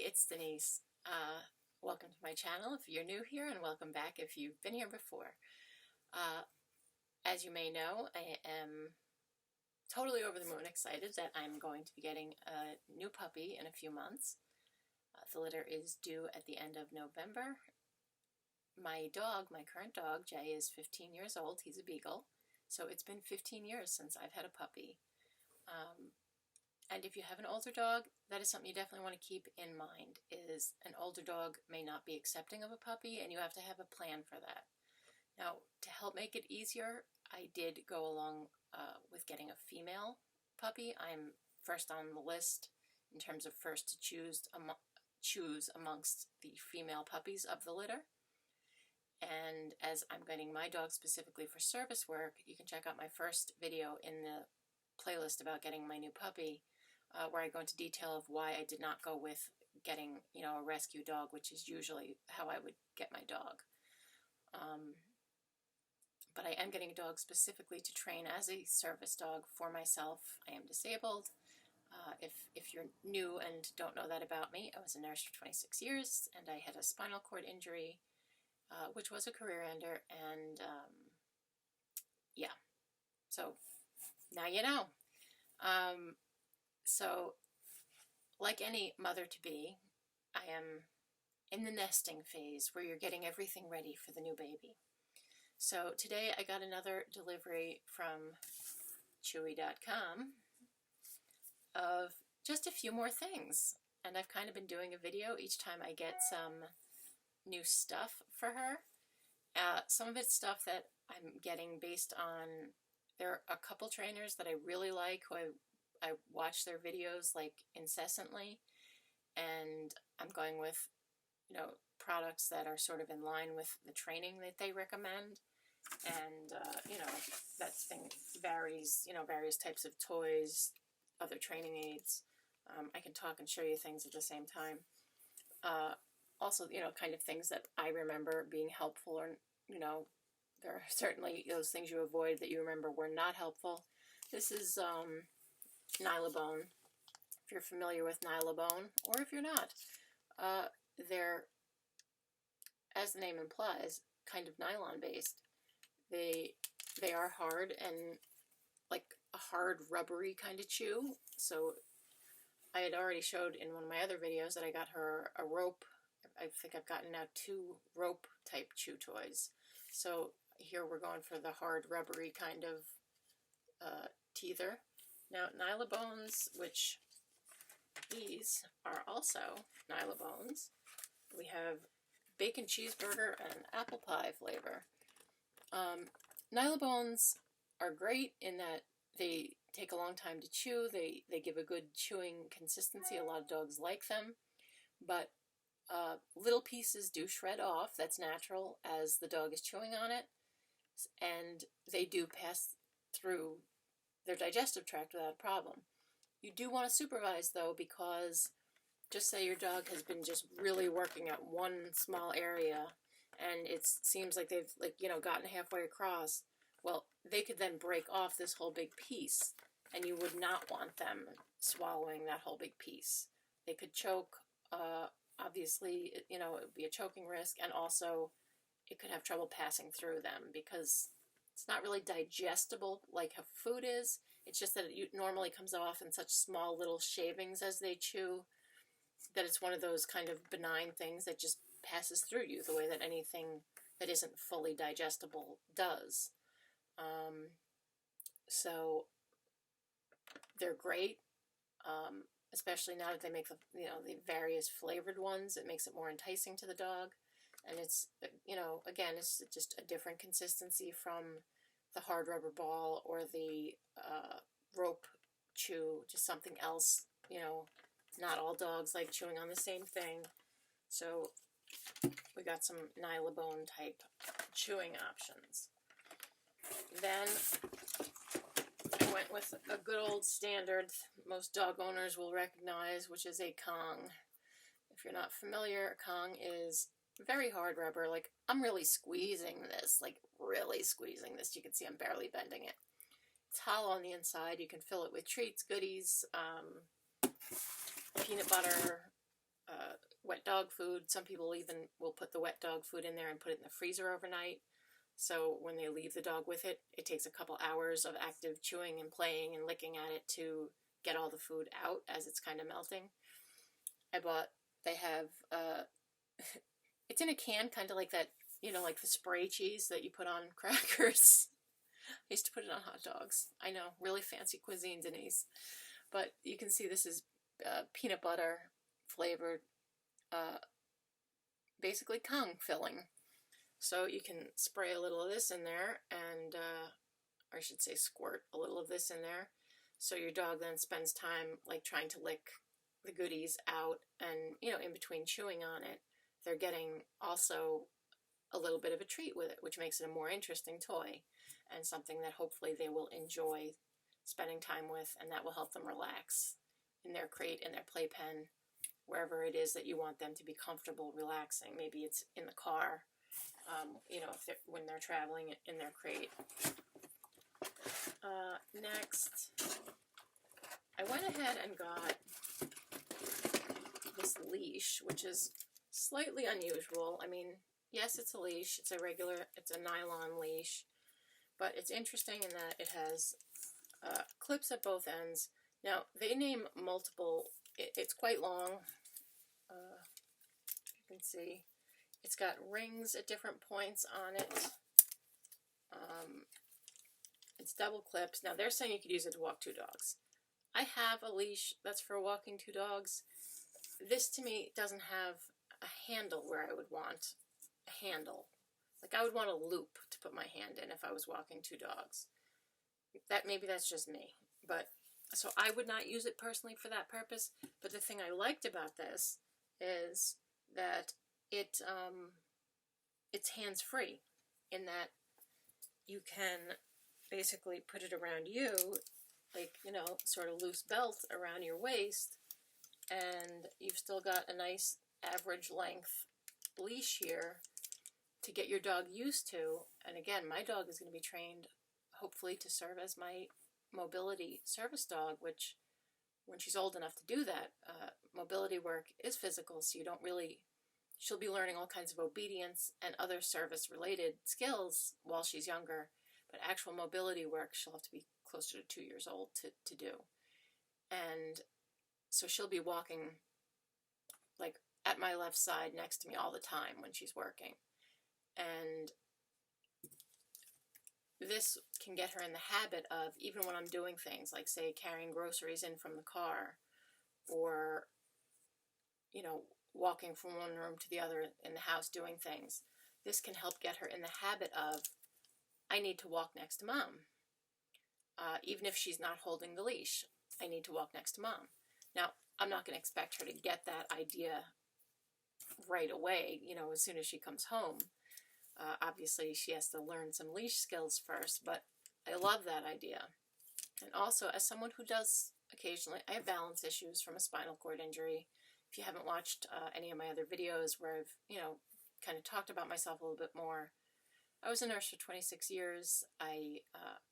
it's Denise. Welcome to my channel if you're new here, and welcome back if you've been here before. As you may know, I am totally over the moon excited that I'm going to be getting a new puppy in a few months. The litter is due at the end of November. My dog, my current dog, Jay, is 15 years old. He's a beagle. So it's been 15 years since I've had a puppy. And if you have an older dog, that is something you definitely want to keep in mind, is an older dog may not be accepting of a puppy, and you have to have a plan for that. Now, to help make it easier, I did go along with getting a female puppy. I'm first on the list in terms of first to choose amongst the female puppies of the litter. And as I'm getting my dog specifically for service work, you can check out my first video in the playlist about getting my new puppy, where I go into detail of why I did not go with getting, a rescue dog, which is usually how I would get my dog. But I am getting a dog specifically to train as a service dog for myself. I am disabled. If you're new and don't know that about me, I was a nurse for 26 years, and I had a spinal cord injury, which was a career ender, and yeah, so now you know. So, like any mother-to-be, I am in the nesting phase where you're getting everything ready for the new baby. So today I got another delivery from Chewy.com of just a few more things. And I've kind of been doing a video each time I get some new stuff for her. Some of it's stuff that I'm getting based on, there are a couple trainers that I really like who I watch their videos like incessantly, and I'm going with, products that are sort of in line with the training that they recommend. And, that thing varies, various types of toys, other training aids. I can talk and show you things at the same time. Also, kind of things that I remember being helpful, or, there are certainly those things you avoid that you remember were not helpful. This is Nylabone. If you're familiar with Nylabone, or if you're not, they're, as the name implies, kind of nylon based. They are hard and like a hard rubbery kind of chew. So I had already showed in one of my other videos that I got her a rope. I think I've gotten now 2 rope type chew toys. So here we're going for the hard rubbery kind of teether. Now Nylabones, which these are also Nylabones. We have bacon cheeseburger and apple pie flavor. Nylabones are great in that they take a long time to chew. They give a good chewing consistency. A lot of dogs like them. But little pieces do shred off. That's natural as the dog is chewing on it. And they do pass through their digestive tract without a problem. You do want to supervise, though, because just say your dog has been just really working at one small area, and it seems like they've gotten halfway across. Well, they could then break off this whole big piece, and you would not want them swallowing that whole big piece. They could choke. Obviously, it would be a choking risk, and also it could have trouble passing through them because it's not really digestible like how food is. It's just that it normally comes off in such small little shavings as they chew that it's one of those kind of benign things that just passes through you the way that anything that isn't fully digestible does. So they're great, especially now that they make the various flavored ones. It makes it more enticing to the dog. And it's, again, it's just a different consistency from the hard rubber ball or the rope chew, just something else. Not all dogs like chewing on the same thing. So we got some Nylabone type chewing options. Then I went with a good old standard most dog owners will recognize, which is a Kong. If you're not familiar, a Kong is very hard rubber. Like, I'm really squeezing this, You can see I'm barely bending it. It's hollow on the inside. You can fill it with treats, goodies, peanut butter, wet dog food. Some people even will put the wet dog food in there and put it in the freezer overnight. So when they leave the dog with it, it takes a couple hours of active chewing and playing and licking at it to get all the food out as it's kind of melting. They have, it's in a can, kind of like that, like the spray cheese that you put on crackers. I used to put it on hot dogs. I know, really fancy cuisine, Denise. But you can see this is peanut butter flavored, basically Kong filling. So you can spray a little of this in there and, or I should say squirt a little of this in there. So your dog then spends time like trying to lick the goodies out and, in between chewing on it, they're getting also a little bit of a treat with it, which makes it a more interesting toy and something that hopefully they will enjoy spending time with, and that will help them relax in their crate, in their playpen, wherever it is that you want them to be comfortable relaxing. Maybe it's in the car, when they're traveling in their crate. Next, I went ahead and got this leash, which is slightly unusual. I mean, yes, it's a leash. It's a nylon leash, but it's interesting in that it has clips at both ends. Now, they name multiple, it's quite long. You can see it's got rings at different points on it. It's double clips. Now, they're saying you could use it to walk two dogs. I have a leash that's for walking two dogs. This, to me, doesn't have a handle where I would want a handle. Like, I would want a loop to put my hand in if I was walking two dogs. Maybe that's just me. But, so I would not use it personally for that purpose. But the thing I liked about this is that it's hands-free in that you can basically put it around you, like, sort of loose belt around your waist, and you've still got a nice average length leash here to get your dog used to. And again, my dog is going to be trained hopefully to serve as my mobility service dog, which when she's old enough to do that, mobility work is physical, so she'll be learning all kinds of obedience and other service related skills while she's younger, but actual mobility work she'll have to be closer to 2 years old to do. And so she'll be walking like at my left side next to me all the time when she's working. And this can get her in the habit of, even when I'm doing things like, say, carrying groceries in from the car, or, walking from one room to the other in the house doing things, this can help get her in the habit of, I need to walk next to mom. Even if she's not holding the leash, I need to walk next to mom. Now, I'm not going to expect her to get that idea right away, as soon as she comes home. Obviously, she has to learn some leash skills first, but I love that idea. And also, as someone who does occasionally, I have balance issues from a spinal cord injury. If you haven't watched any of my other videos where I've, kind of talked about myself a little bit more, I was a nurse for 26 years. I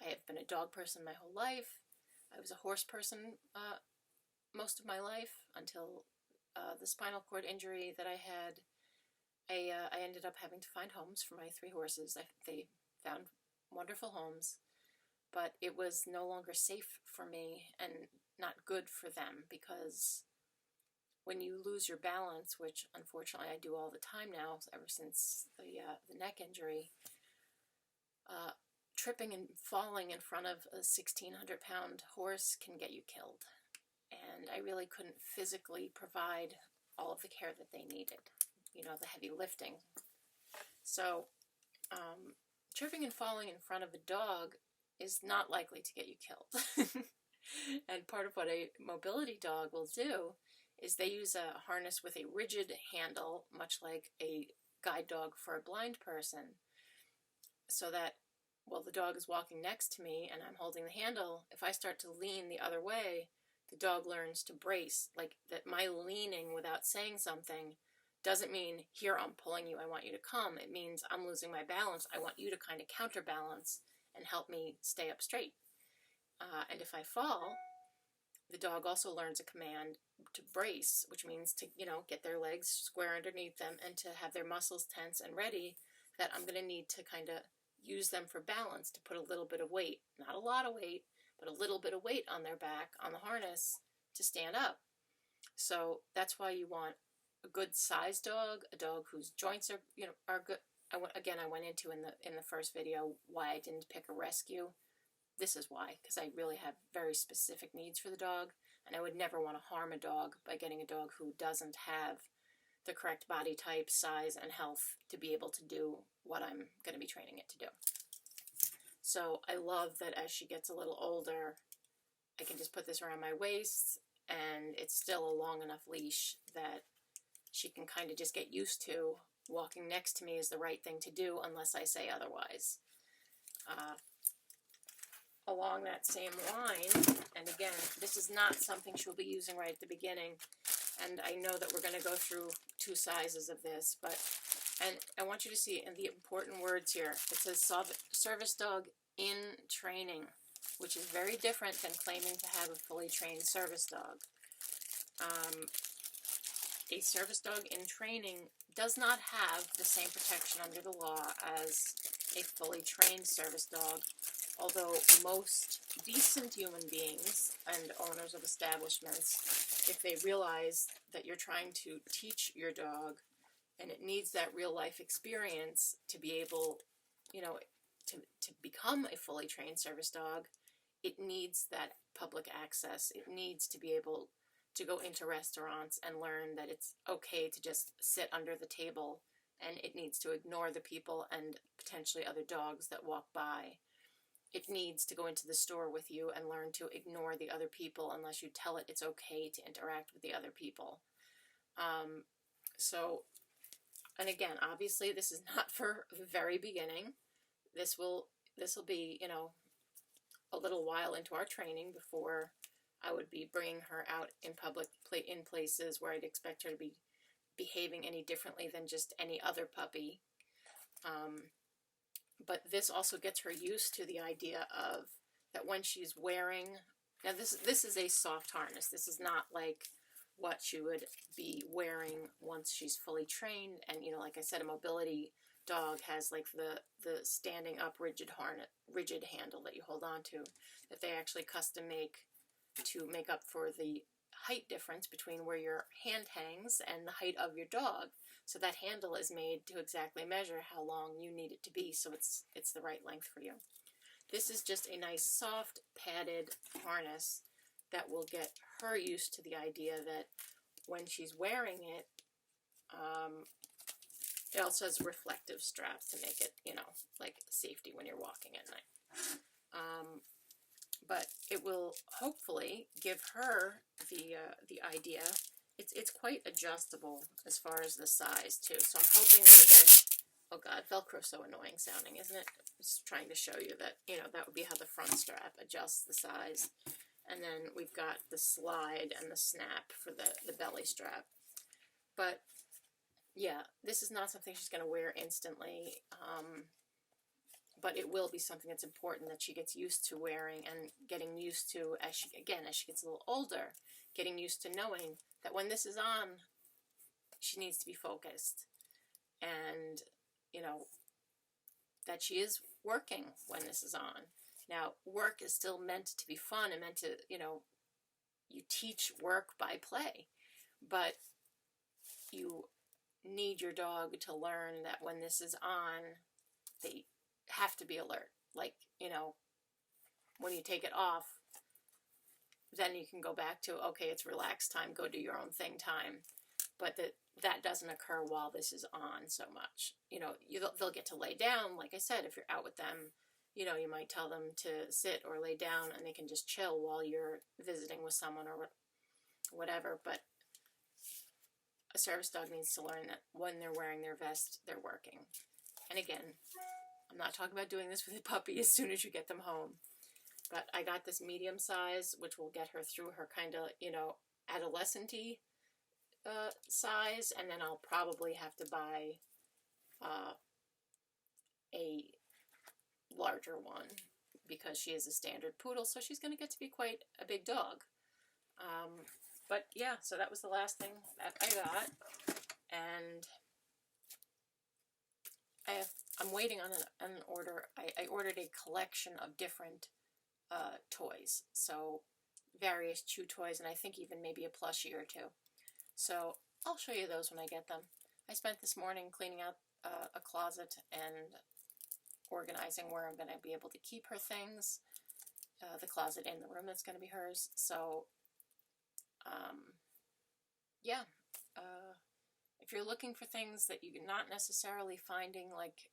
have been a dog person my whole life. I was a horse person most of my life until the spinal cord injury that I had. I ended up having to find homes for my 3 horses. They found wonderful homes, but it was no longer safe for me and not good for them, because when you lose your balance, which unfortunately I do all the time now, ever since the neck injury, tripping and falling in front of a 1,600-pound horse can get you killed. And I really couldn't physically provide all of the care that they needed, the heavy lifting. So tripping and falling in front of a dog is not likely to get you killed. And part of what a mobility dog will do is they use a harness with a rigid handle, much like a guide dog for a blind person, so that while the dog is walking next to me and I'm holding the handle, if I start to lean the other way, the dog learns to brace, like that my leaning without saying something doesn't mean, here, I'm pulling you, I want you to come. It means I'm losing my balance. I want you to kind of counterbalance and help me stay up straight. And if I fall, the dog also learns a command, brace, which means to, get their legs square underneath them and to have their muscles tense and ready, that I'm going to need to kind of use them for balance, to put a little bit of weight, not a lot of weight, but a little bit of weight on their back, on the harness, to stand up. So that's why you want a good sized dog, a dog whose joints are good. I went into in the first video why I didn't pick a rescue. This is why, because I really have very specific needs for the dog, and I would never want to harm a dog by getting a dog who doesn't have the correct body type, size, and health to be able to do what I'm going to be training it to do. So I love that as she gets a little older, I can just put this around my waist, and it's still a long enough leash that she can kind of just get used to. Walking next to me is the right thing to do unless I say otherwise. Along that same line, and again, this is not something she'll be using right at the beginning, and I know that we're going to go through 2 sizes of this, and I want you to see in the important words here, it says service dog in training, which is very different than claiming to have a fully trained service dog. A service dog in training does not have the same protection under the law as a fully trained service dog, although most decent human beings and owners of establishments, if they realize that you're trying to teach your dog and it needs that real life experience to be able, to become a fully trained service dog, it needs that public access. It needs to be able to go into restaurants and learn that it's okay to just sit under the table, and it needs to ignore the people and potentially other dogs that walk by. It needs to go into the store with you and learn to ignore the other people unless you tell it it's okay to interact with the other people. And again, obviously this is not for the very beginning. This will be, a little while into our training before I would be bringing her out in public, in places where I'd expect her to be behaving any differently than just any other puppy. But this also gets her used to the idea of that when she's wearing, now this is a soft harness. This is not like what she would be wearing once she's fully trained. And, like I said, a mobility dog has like the standing up rigid handle that you hold on to, that they actually custom make to make up for the height difference between where your hand hangs and the height of your dog. So that handle is made to exactly measure how long you need it to be, so it's the right length for you. This is just a nice soft padded harness that will get her used to the idea that when she's wearing it, it also has reflective straps to make it, like safety when you're walking at night. But it will hopefully give her the idea. It's quite adjustable as far as the size too. So I'm hoping we'll get, oh God, Velcro's so annoying sounding, isn't it? Just trying to show you that, that would be how the front strap adjusts the size. And then we've got the slide and the snap for the belly strap. But yeah, this is not something she's going to wear instantly. But it will be something that's important that she gets used to wearing and getting used to as she gets a little older, getting used to knowing that when this is on, she needs to be focused. And, that she is working when this is on. Now, work is still meant to be fun and meant to, you teach work by play. But you need your dog to learn that when this is on, they have to be alert. Like, when you take it off, then you can go back to, okay, it's relax time, go do your own thing time. But that doesn't occur while this is on so much. They'll get to lay down. Like I said, if you're out with them, you might tell them to sit or lay down and they can just chill while you're visiting with someone or whatever. But a service dog needs to learn that when they're wearing their vest, they're working. And again, I'm not talking about doing this with a puppy as soon as you get them home. But I got this medium size, which will get her through her kind of, adolescent-y size. And then I'll probably have to buy a larger one because she is a standard poodle. So she's going to get to be quite a big dog. But yeah, so that was the last thing that I got. And I'm waiting on an order. I ordered a collection of different toys. So various chew toys, and I think even maybe a plushie or two. So I'll show you those when I get them. I spent this morning cleaning out a closet and organizing where I'm going to be able to keep her things. The closet and the room that's going to be hers. So, yeah. If you're looking for things that you're not necessarily finding like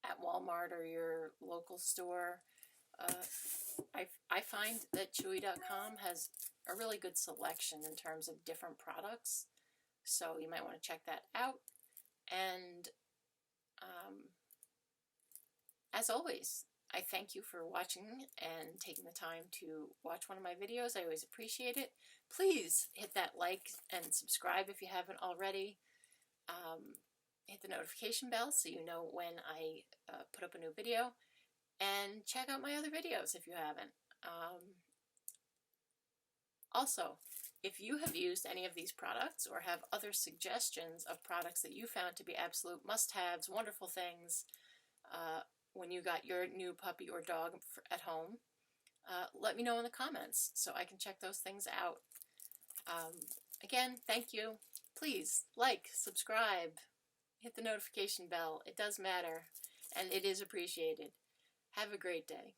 at Walmart or your local store, I find that Chewy.com has a really good selection in terms of different products. So you might want to check that out. And as always, I thank you for watching and taking the time to watch one of my videos. I always appreciate it. Please hit that like and subscribe if you haven't already. Hit the notification bell so you know when I put up a new video. And check out my other videos if you haven't. Also, if you have used any of these products or have other suggestions of products that you found to be absolute must-haves, wonderful things, when you got your new puppy or dog at home, let me know in the comments so I can check those things out. Again, thank you. Please like, subscribe, hit the notification bell. It does matter, and it is appreciated. Have a great day.